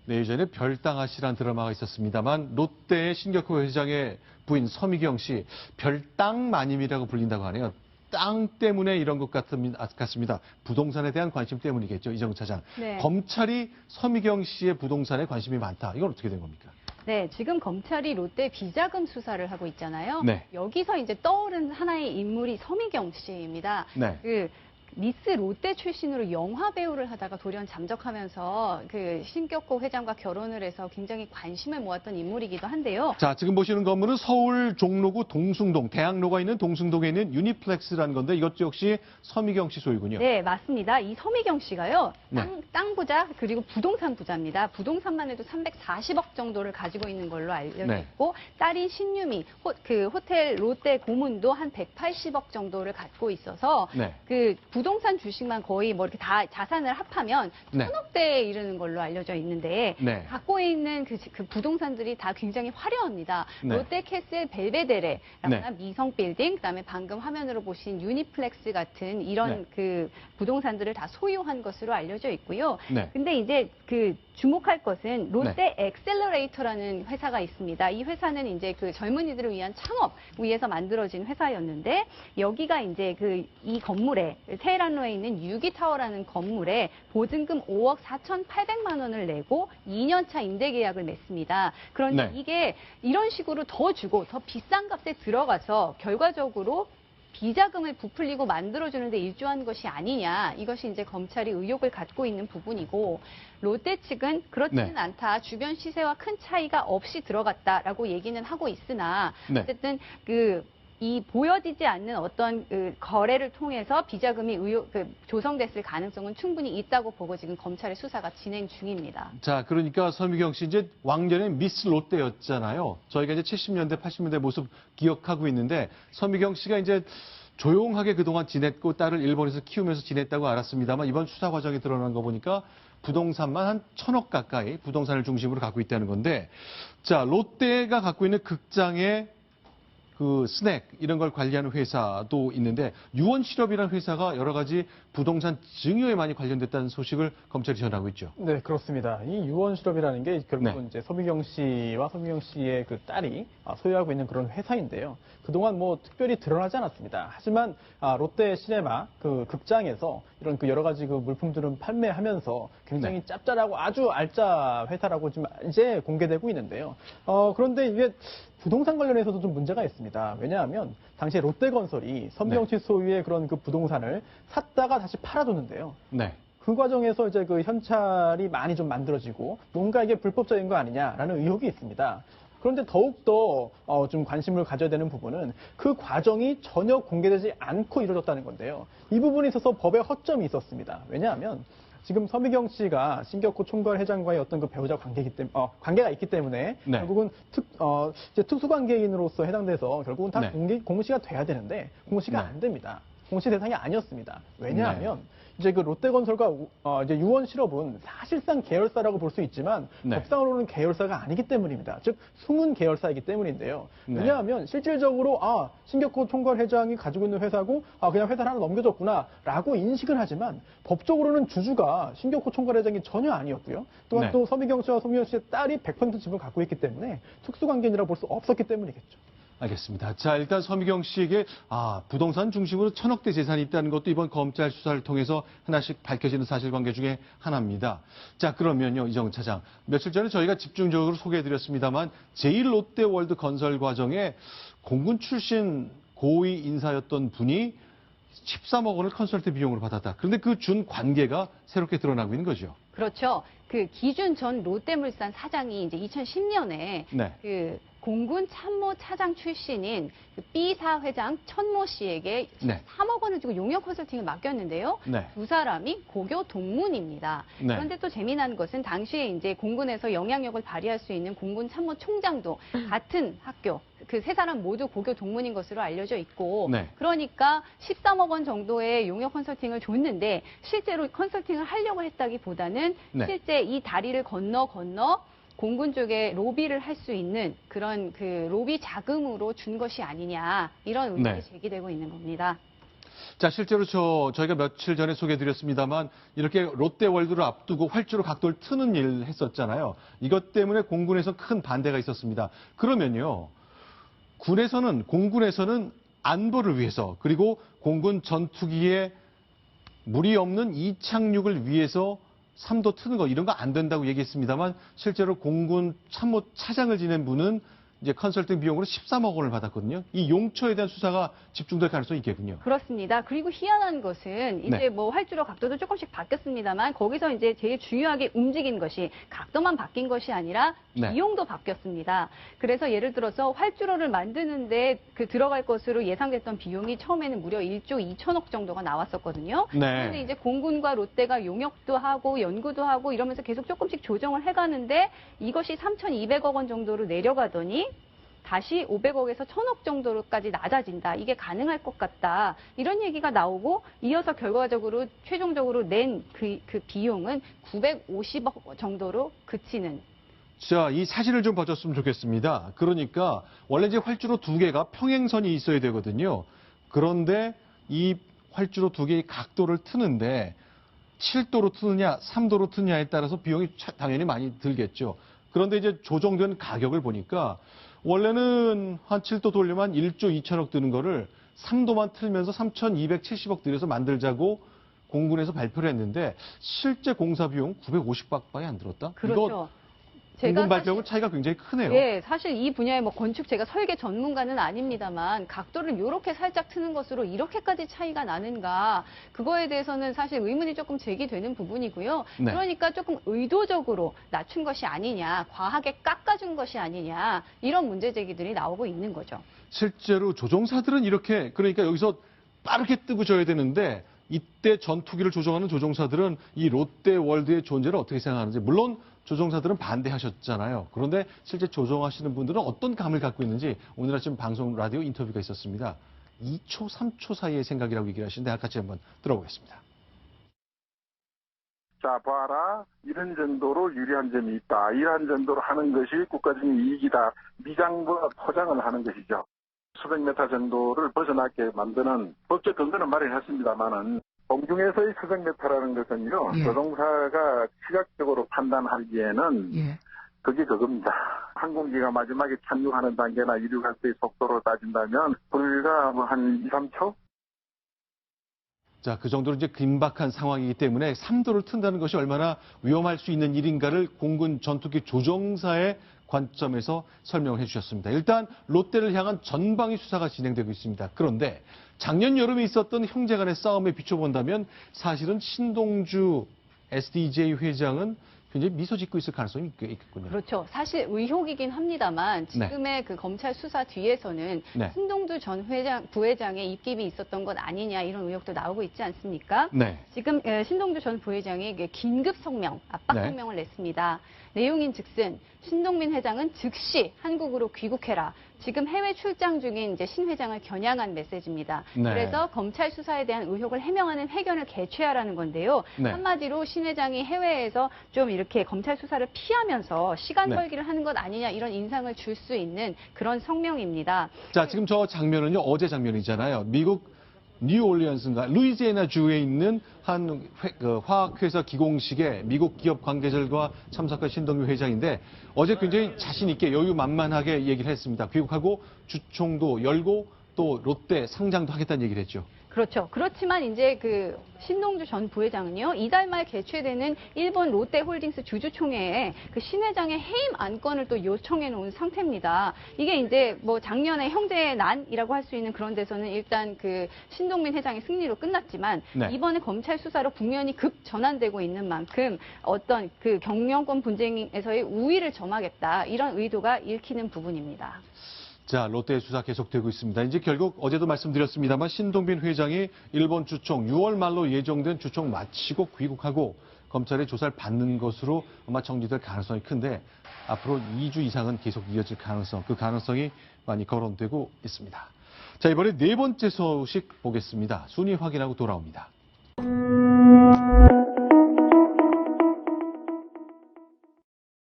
네, 예전에 별땅아 씨라는 드라마가 있었습니다만 롯데의 신격호 회장의 부인 서미경 씨 별땅 마님이라고 불린다고 하네요. 땅 때문에 이런 것 같습니다. 부동산에 대한 관심 때문이겠죠, 이정 차장. 네. 검찰이 서미경 씨의 부동산에 관심이 많다. 이건 어떻게 된 겁니까? 네, 지금 검찰이 롯데 비자금 수사를 하고 있잖아요. 네. 여기서 이제 떠오른 하나의 인물이 서미경 씨입니다. 네. 미스 롯데 출신으로 영화 배우를 하다가 돌연 잠적하면서 신격호 회장과 결혼을 해서 굉장히 관심을 모았던 인물이기도 한데요. 자, 지금 보시는 건물은 서울 종로구 동숭동, 대학로가 있는 동숭동에 있는 유니플렉스라는 건데 이것도 역시 서미경 씨 소유군요. 네, 맞습니다. 이 서미경 씨가요. 네. 땅 부자 그리고 부동산 부자입니다. 부동산만 해도 340억 정도를 가지고 있는 걸로 알려져 있고 딸인 신유미, 호텔 롯데 고문도 한 180억 정도를 갖고 있어서 부동산 주식만 거의 뭐 이렇게 다 자산을 합하면 1,000억대에 이르는 걸로 알려져 있는데 갖고 있는 그 부동산들이 다 굉장히 화려합니다. 롯데캐슬 벨베데레, 미성 빌딩, 그다음에 방금 화면으로 보신 유니플렉스 같은 이런 그 부동산들을 다 소유한 것으로 알려져 있고요. 근데 이제 주목할 것은 롯데 엑셀러레이터라는 회사가 있습니다. 이 회사는 이제 그 젊은이들을 위한 창업 위해서 만들어진 회사였는데 여기가 이제 이 건물에 테헤란로에 있는 유기타워라는 건물에 보증금 5억 4,800만 원을 내고 2년차 임대 계약을 맺습니다. 그런데 이게 이런 식으로 더 주고 더 비싼 값에 들어가서 결과적으로 비자금을 부풀리고 만들어주는데 일조한 것이 아니냐. 이것이 이제 검찰이 의혹을 갖고 있는 부분이고 롯데 측은 그렇지는 않다. 주변 시세와 큰 차이가 없이 들어갔다라고 얘기는 하고 있으나 어쨌든 이 보여지지 않는 어떤 거래를 통해서 비자금이 조성됐을 가능성은 충분히 있다고 보고 지금 검찰의 수사가 진행 중입니다. 자, 그러니까 서미경 씨 이제 왕년에 미스 롯데였잖아요. 저희가 이제 70년대, 80년대 모습 기억하고 있는데 서미경 씨가 이제 조용하게 그동안 지냈고 딸을 일본에서 키우면서 지냈다고 알았습니다만 이번 수사 과정에 드러난 거 보니까 부동산만 한 1,000억 가까이 부동산을 중심으로 갖고 있다는 건데 자, 롯데가 갖고 있는 극장에 스낵 이런 걸 관리하는 회사도 있는데 유원실업이라는 회사가 여러 가지 부동산 증여에 많이 관련됐다는 소식을 검찰이 전하고 있죠. 네, 그렇습니다. 이 유원실업이라는 게 결국은 이제 서미경 씨와 서미경 씨의 그 딸이 소유하고 있는 그런 회사인데요. 그동안 뭐 특별히 드러나지 않았습니다. 하지만 롯데 시네마 극장에서 이런 여러 가지 물품들을 판매하면서 굉장히 짭짤하고 아주 알짜 회사라고 지금 이제 공개되고 있는데요. 그런데 이게 부동산 관련해서도 좀 문제가 있습니다. 왜냐하면 당시에 롯데건설이 서미경 씨 소유의 그런 부동산을 샀다가 다시 팔아줬는데요. 그 과정에서 이제 현찰이 많이 좀 만들어지고 뭔가 이게 불법적인 거 아니냐라는 의혹이 있습니다. 그런데 더욱더 좀 관심을 가져야 되는 부분은 그 과정이 전혀 공개되지 않고 이루어졌다는 건데요. 이 부분에 있어서 법에 허점이 있었습니다. 왜냐하면 지금 서미경 씨가 신격호 총괄회장과의 어떤 배우자 관계가 있기 때문에 결국은 특수관계인으로서 해당돼서 결국은 다 공시가 돼야 되는데 공시가 안 됩니다. 공시 대상이 아니었습니다. 왜냐하면 이제 롯데건설과 이제 유원실업은 사실상 계열사라고 볼 수 있지만 법상으로는 계열사가 아니기 때문입니다. 즉 숨은 계열사이기 때문인데요. 왜냐하면 실질적으로 신격호 총괄회장이 가지고 있는 회사고 그냥 회사를 하나 넘겨줬구나라고 인식은 하지만 법적으로는 주주가 신격호 총괄회장이 전혀 아니었고요. 또한 또 서미경 씨와 서미경 씨의 딸이 100% 지분을 갖고 있기 때문에 특수관계인이라고 볼 수 없었기 때문이겠죠. 알겠습니다. 자, 일단 서미경 씨에게 부동산 중심으로 1,000억대 재산이 있다는 것도 이번 검찰 수사를 통해서 하나씩 밝혀지는 사실관계 중에 하나입니다. 자, 그러면요, 이정은 차장. 며칠 전에 저희가 집중적으로 소개해드렸습니다만 제1롯데월드 건설 과정에 공군 출신 고위 인사였던 분이 13억 원을 컨설팅 비용으로 받았다. 그런데 그 준 관계가 새롭게 드러나고 있는 거죠. 그렇죠. 기준 전 롯데물산 사장이 이제 2010년에 공군 참모 차장 출신인 B 사회장 천모 씨에게 3억 원을 주고 용역 컨설팅을 맡겼는데요. 두 사람이 고교 동문입니다. 그런데 또 재미난 것은 당시에 이제 공군에서 영향력을 발휘할 수 있는 공군 참모 총장도 같은 학교 그 세 사람 모두 고교 동문인 것으로 알려져 있고 그러니까 13억 원 정도의 용역 컨설팅을 줬는데 실제로 컨설팅을 하려고 했다기보다는 실제 이 다리를 건너 공군 쪽에 로비를 할 수 있는 그런 로비 자금으로 준 것이 아니냐 이런 의혹이 제기되고 있는 겁니다. 자, 실제로 저희가 며칠 전에 소개해드렸습니다만 이렇게 롯데월드를 앞두고 활주로 각도를 트는 일을 했었잖아요. 이것 때문에 공군에서 큰 반대가 있었습니다. 그러면요, 공군에서는 안보를 위해서 그리고 공군 전투기에 무리 없는 이착륙을 위해서 3도 트는 거 이런 거 안 된다고 얘기했습니다만 실제로 공군 참모 차장을 지낸 분은 이제 컨설팅 비용으로 13억 원을 받았거든요. 이 용처에 대한 수사가 집중될 가능성이 있겠군요. 그렇습니다. 그리고 희한한 것은 이제 네. 뭐 활주로 각도도 조금씩 바뀌었습니다만 거기서 이제 제일 중요하게 움직인 것이 각도만 바뀐 것이 아니라 네. 비용도 바뀌었습니다. 그래서 예를 들어서 활주로를 만드는데 그 들어갈 것으로 예상됐던 비용이 처음에는 무려 1조 2천억 정도가 나왔었거든요. 네. 그런데 이제 공군과 롯데가 용역도 하고 연구도 하고 이러면서 계속 조금씩 조정을 해가는데 이것이 3,200억 원 정도로 내려가더니 다시 500억에서 1,000억 정도로까지 낮아진다. 이게 가능할 것 같다. 이런 얘기가 나오고 이어서 결과적으로 최종적으로 낸 그 비용은 950억 정도로 그치는. 자, 이 사실을 좀 봐줬으면 좋겠습니다. 그러니까 원래 이제 활주로 두 개가 평행선이 있어야 되거든요. 그런데 이 활주로 두 개의 각도를 트는데 7도로 트느냐, 3도로 트느냐에 따라서 비용이 당연히 많이 들겠죠. 그런데 이제 조정된 가격을 보니까 원래는 한 7도 돌려면 1조 2천억 드는 거를 3도만 틀면서 3,270억 들여서 만들자고 공군에서 발표를 했는데 실제 공사 비용 950억밖에 안 들었다? 그렇죠. 이거 공군 발표하고 차이가 굉장히 크네요. 예, 사실 이 분야의 뭐 건축 제가 설계 전문가는 아닙니다만 각도를 이렇게 살짝 트는 것으로 이렇게까지 차이가 나는가 그거에 대해서는 사실 의문이 조금 제기되는 부분이고요. 네. 그러니까 조금 의도적으로 낮춘 것이 아니냐, 과하게 깎아준 것이 아니냐 이런 문제 제기들이 나오고 있는 거죠. 실제로 조종사들은 이렇게 그러니까 여기서 빠르게 뜨고 져야 되는데 이때 전투기를 조종하는 조종사들은 이 롯데월드의 존재를 어떻게 생각하는지 물론 조종사들은 반대하셨잖아요. 그런데 실제 조종하시는 분들은 어떤 감을 갖고 있는지 오늘 아침 방송 라디오 인터뷰가 있었습니다. 2초, 3초 사이의 생각이라고 얘기를 하시는데 같이 한번 들어보겠습니다. 자, 봐라. 이런 정도로 유리한 점이 있다. 이러한 정도로 하는 것이 국가적인 이익이다. 미장과 포장을 하는 것이죠. 수백 메타 정도를 벗어나게 만드는 법적 근거는 마련했습니다만은 공중에서의 수백 메타라는 것은요. 예. 조종사가 시각적으로 판단하기에는 예. 그게 그겁니다. 항공기가 마지막에 착륙하는 단계나 이륙할 때의 속도로 따진다면 불과 뭐 한 2, 3초? 자, 그 정도로 이제 긴박한 상황이기 때문에 3도를 튼다는 것이 얼마나 위험할 수 있는 일인가를 공군 전투기 조종사의 관점에서 설명을 해주셨습니다. 일단 롯데를 향한 전방위 수사가 진행되고 있습니다. 그런데 작년 여름에 있었던 형제 간의 싸움에 비춰본다면 사실은 신동주 SDJ 회장은 굉장히 미소 짓고 있을 가능성이 있겠군요. 그렇죠. 사실 의혹이긴 합니다만 지금의 그 검찰 수사 뒤에서는 네. 신동주 전 부회장의 입김이 있었던 것 아니냐 이런 의혹도 나오고 있지 않습니까? 네. 지금 신동주 전 부회장이 긴급 성명, 압박 네. 성명을 냈습니다. 내용인즉슨 신동민 회장은 즉시 한국으로 귀국해라. 지금 해외 출장 중인 이제 신 회장을 겨냥한 메시지입니다. 네. 그래서 검찰 수사에 대한 의혹을 해명하는 회견을 개최하라는 건데요. 네. 한마디로 신 회장이 해외에서 좀 이렇게 검찰 수사를 피하면서 시간 네. 벌기를 하는 것 아니냐 이런 인상을 줄 수 있는 그런 성명입니다. 자, 지금 저 장면은요, 어제 장면이잖아요. 미국 뉴올리언스인가, 루이지애나 주에 있는 한 화학회사 기공식에 미국 기업 관계자들과 참석한 신동규 회장인데 어제 굉장히 자신 있게 여유만만하게 얘기를 했습니다. 귀국하고 주총도 열고 또 롯데 상장도 하겠다는 얘기를 했죠. 그렇죠. 그렇지만 이제 그 신동주 전 부회장은요, 이달 말 개최되는 일본 롯데홀딩스 주주총회에 그 신 회장의 해임 안건을 또 요청해 놓은 상태입니다. 이게 이제 뭐 작년에 형제의 난이라고 할 수 있는 그런 데서는 일단 그 신동민 회장의 승리로 끝났지만 네. 이번에 검찰 수사로 국면이 급 전환되고 있는 만큼 어떤 그 경영권 분쟁에서의 우위를 점하겠다 이런 의도가 읽히는 부분입니다. 자, 롯데의 수사 계속되고 있습니다. 이제 결국 어제도 말씀드렸습니다만 신동빈 회장이 일본 주총 6월 말로 예정된 주총 마치고 귀국하고 검찰의 조사를 받는 것으로 아마 정리될 가능성이 큰데 앞으로 2주 이상은 계속 이어질 가능성, 그 가능성이 많이 거론되고 있습니다. 자, 이번에 네 번째 소식 보겠습니다. 순위 확인하고 돌아옵니다.